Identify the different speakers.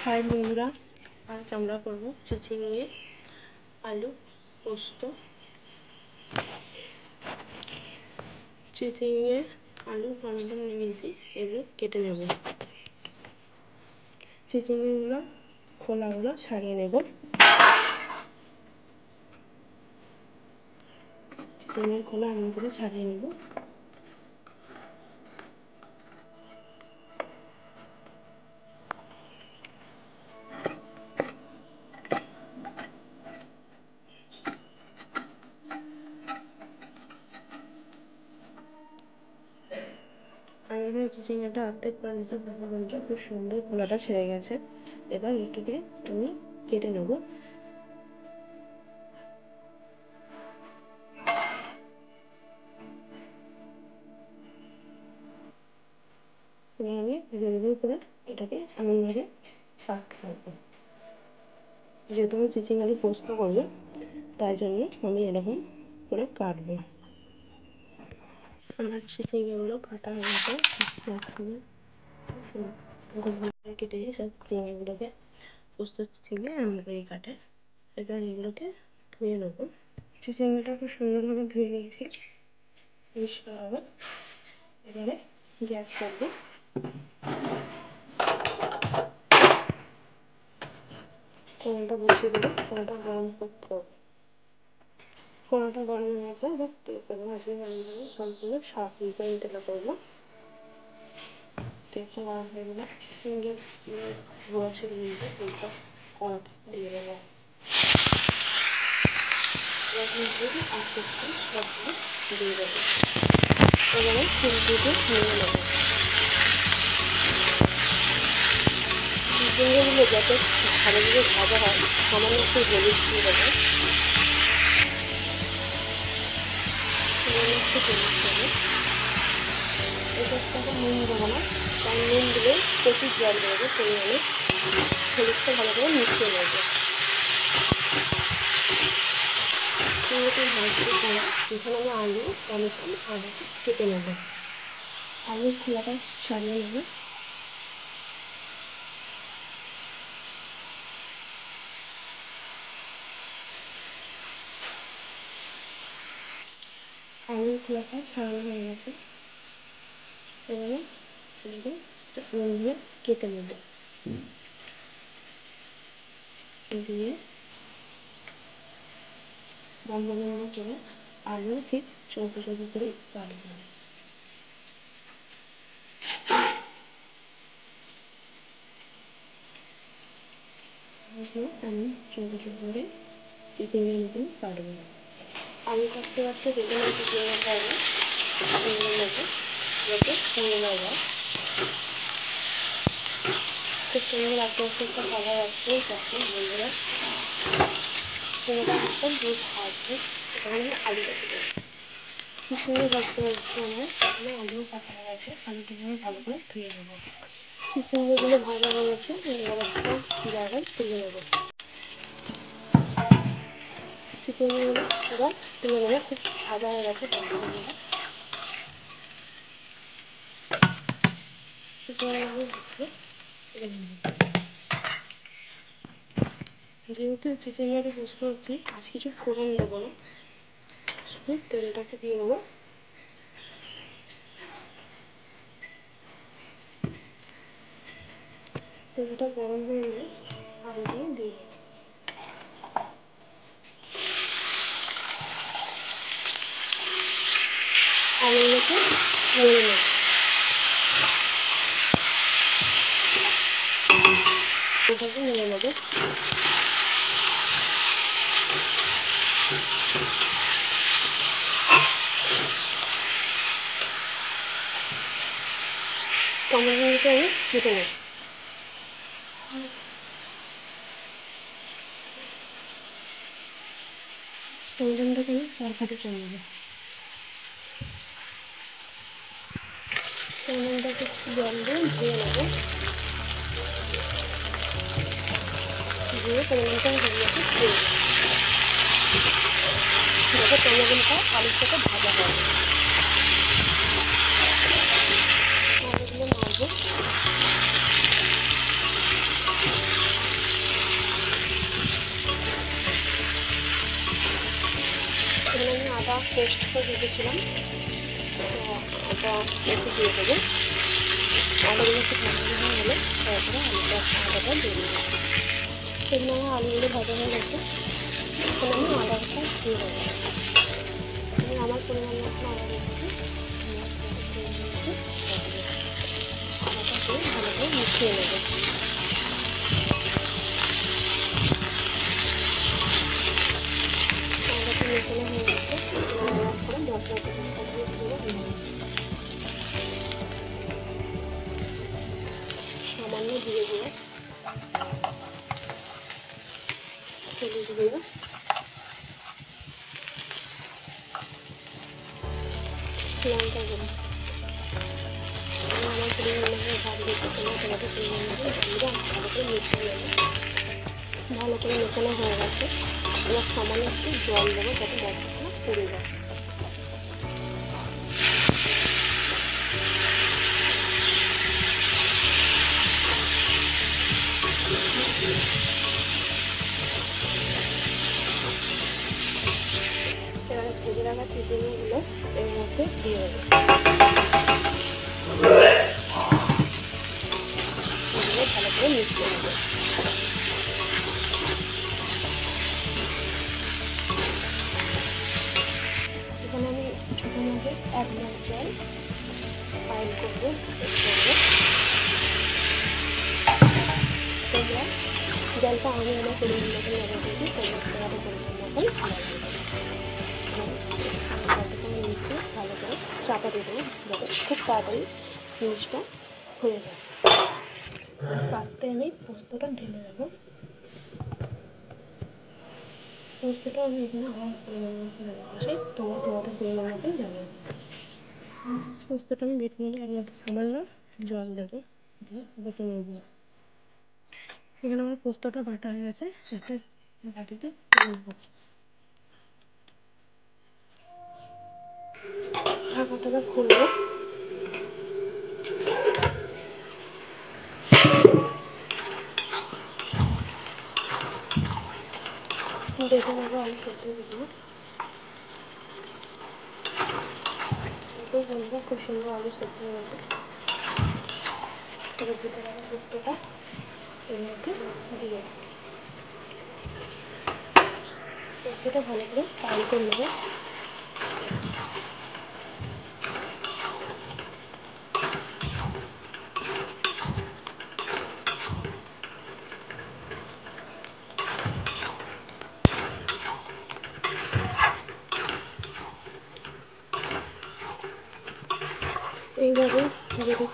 Speaker 1: High বন্ধুরা, আজ আমরা করব চিচিঙ্গে আলু পোস্ত। চিচিঙ্গে আলু টমেটো নিয়েছি, এগুলো কেটে নেব। চিচিঙ্গেগুলো খোলাগুলো ছাড়িয়ে নেব। চিচিঙ্গের খোলা এমন করে ছাড়িয়ে নেব। আমি এখানে চিচিঙ্গাটা অর্ধেক করে নিতে খুব সুন্দর খোলাটা ছেড়ে গেছে। এবার এটাকে আমি কেটে নেব। আমি রেডি করে এটাকে এমনভাবে কাটতে থাকবো। যেহেতু আমি চিচিঙ্গা আলু পোস্ত করবো, তাই জন্য আমি এরকম করে কাটবো। আমার চিচিঙ্গাগুলো কাটা হয়ে গেছে। কেটে সব চিচিঙ্গাগুলোকে পোস্ত চিচিঙ্গে এমন করে কাটে। এবার এগুলোকে ধুয়ে নেবো। চিচিঙ্গাটা খুব সুন্দরভাবে ধুয়ে নিয়েছি, পরিষ্কার হবে। এবারে গ্যাস ছাড়বো। কড়াইটা বসিয়ে দেবো। কড়াইটা গরম করতে হবে। কড়াইটা গরম হয়ে গেছে। এবার তেল ভাজি গরম সম্পূর্ণ রিফাইন তেলে করবো। তেলটা গরম হয়ে গেলে চিচিঙ্গে গোড়া ছেড়ে দিয়েছে, তেলটা কড়াতে দিয়ে দেবো। আস্তে আস্তে সবগুলো দিয়ে দেবো। এবারে ফুলগুলো নিয়ে নেবো। চিচিঙ্গাগুলো যাতে ভালোভাবে ভাজা হয়, সামান্য একটু হলুদ দিয়ে দেবো। এটাকে নুন দেবো না, কারণ নুন দিলে প্রচুর জল দেবো। পরিমাণে হলুদটা ভালো করে মিশিয়ে নেবো। এরকম ভাজতে পরে এখানে আমি আলু টমেটো আলুকে কেটে নেবো। আলুর খোলাটা ছাড়িয়ে নেবো। আলুর খোলাটা ছাড়ানো হয়ে গেছে। এবারে এগুলো কেটে নেবো। দিয়ে লম্বা লম্বা করে আলু ঠিক চৌকো চৌকো করে কাটবো। আমি চৌকো চৌকো করে চিচিঙ্গের মতন কাটবো। আলু কাটতে কাটতে যেখানে চিচিঙ্গা পাবো চিচিঙ্গা নেবো, যাতে পুড়ে না যায়। খুব সুন্দর আস্তে আস্তে একটা কালার আসবে, তখন বন্ধুরা চিচিঙ্গাটা একদম পুরো ভাজবে। এখানে আলু কেটে দেবো। খুব সুন্দর ভাজতে ভাজতে আমার আলুও কাটা হয়ে গেছে। আলুগুলো ভালো করে ধুয়ে নেবো। চিচিঙ্গাগুলো ভাজা হয়ে গেছে। এবার একটা জায়গায় তুলে নেবো। চিচিঙ্গাগুলো এবার তুলে নেবো। খুব ভাজা হয়ে গেছে চিচিঙ্গাগুলো। যেহেতু চিচিঙ্গাটা বুঝতে পারছি, আজ কিছু ফোড়ন দেবো না, শুধু তেলটাকে দিয়ে নেবো। তেলটা গরম হয়ে গেলে আলু দিয়ে দিয়ে দেবো। আলুগুলোকে নেড়ে নেবো। এটাকে নেড়ে নেবো। টমেটোগুলোকে আমি কেটে নেবো। টমেটোটাকে আমি তরকারি করে নেবো। টমেটোটাকে একটু জল দিয়ে ধুয়ে নেবো। দিয়ে টমেটোটা হলুদটাকে দিয়ে দেবো, যাতে টমেটোটা আলুর সাথে ভাজা হয়। আলুগুলো নাড়বো। পেস্ট করে রেখেছিলাম, তো এটা একটু দিয়ে দেবো। আলুগুলো একটু ভাজা হয়ে গেলে তারপরে আদাটা দিয়ে দেবো। সেগুলো আমার আলুগুলো ভাজা হয়ে গেছে, এখন আমি আদাটা দিয়ে দেবো। আমি আমার পরিমাণ মতো আদা দিয়েছি, আদাটা দিয়ে ভালো করে মিশিয়ে নেবো। আদাটা মেশানো হয়ে গেছে, করে মশলা সামান্য দিয়ে দিয়ে হলুদ গুঁড়ো, লঙ্কা গুঁড়ো, আমার পরিমাণ মতো ভাত দিতে তোমাদের পরিমাণ মতো দিয়ে ভালো করে মিশিয়ে নেব। ভালো করে মেশানো হয়ে গেছে, এবার সামান্য একটু জল দেবো যাতে মশলাটা পুড়ে যায়। এবারে ভেজে রাখা চিচিংগুলো এর মধ্যে দিয়ে দেবো, ভালো করে মিশিয়ে নেবো। এখানে আমি ছোটো মাঝে 1 গ্লাস জল পাইল করবো, তোমরা জলটা আমি আমার পরিমাণ মতন ব্যবহার করছি, তোমরা তোমাদের পরিমাণ মতন মিশিয়ে ভালো করে চাপা দিয়ে দেবো যাতে খুব তাড়াতাড়ি জিনিসটা হয়ে যায়। পাত্রে আমি পোস্তটা ঢেলে দেবো। পোস্তটা আমি এখানে আমার পরিমাণ মতো ব্যবহার করছি, তোমরা তোমাদের পরিমাণ মতন যাবে। পোস্তটা আমি বেটে নিলে এর মধ্যে সামান্য জল দেবো, দিয়ে বেটে নেব। এখানে আমার পোস্তটা বাটা হয়ে গেছে, একটা বাটিতে নেবো। ঢাকাটা খুলবো, দেখে নেবো আলু সেদ্ধ দিলাম। বন্ধুরা খুব সুন্দর আলু সেদ্ধ হয়ে গেছে। এবার ভেতরে রাখা পোস্তটা এর মধ্যে দিয়ে পোস্তটা ভালো করে ফ্রাই করে নেবো। এইভাবে যদি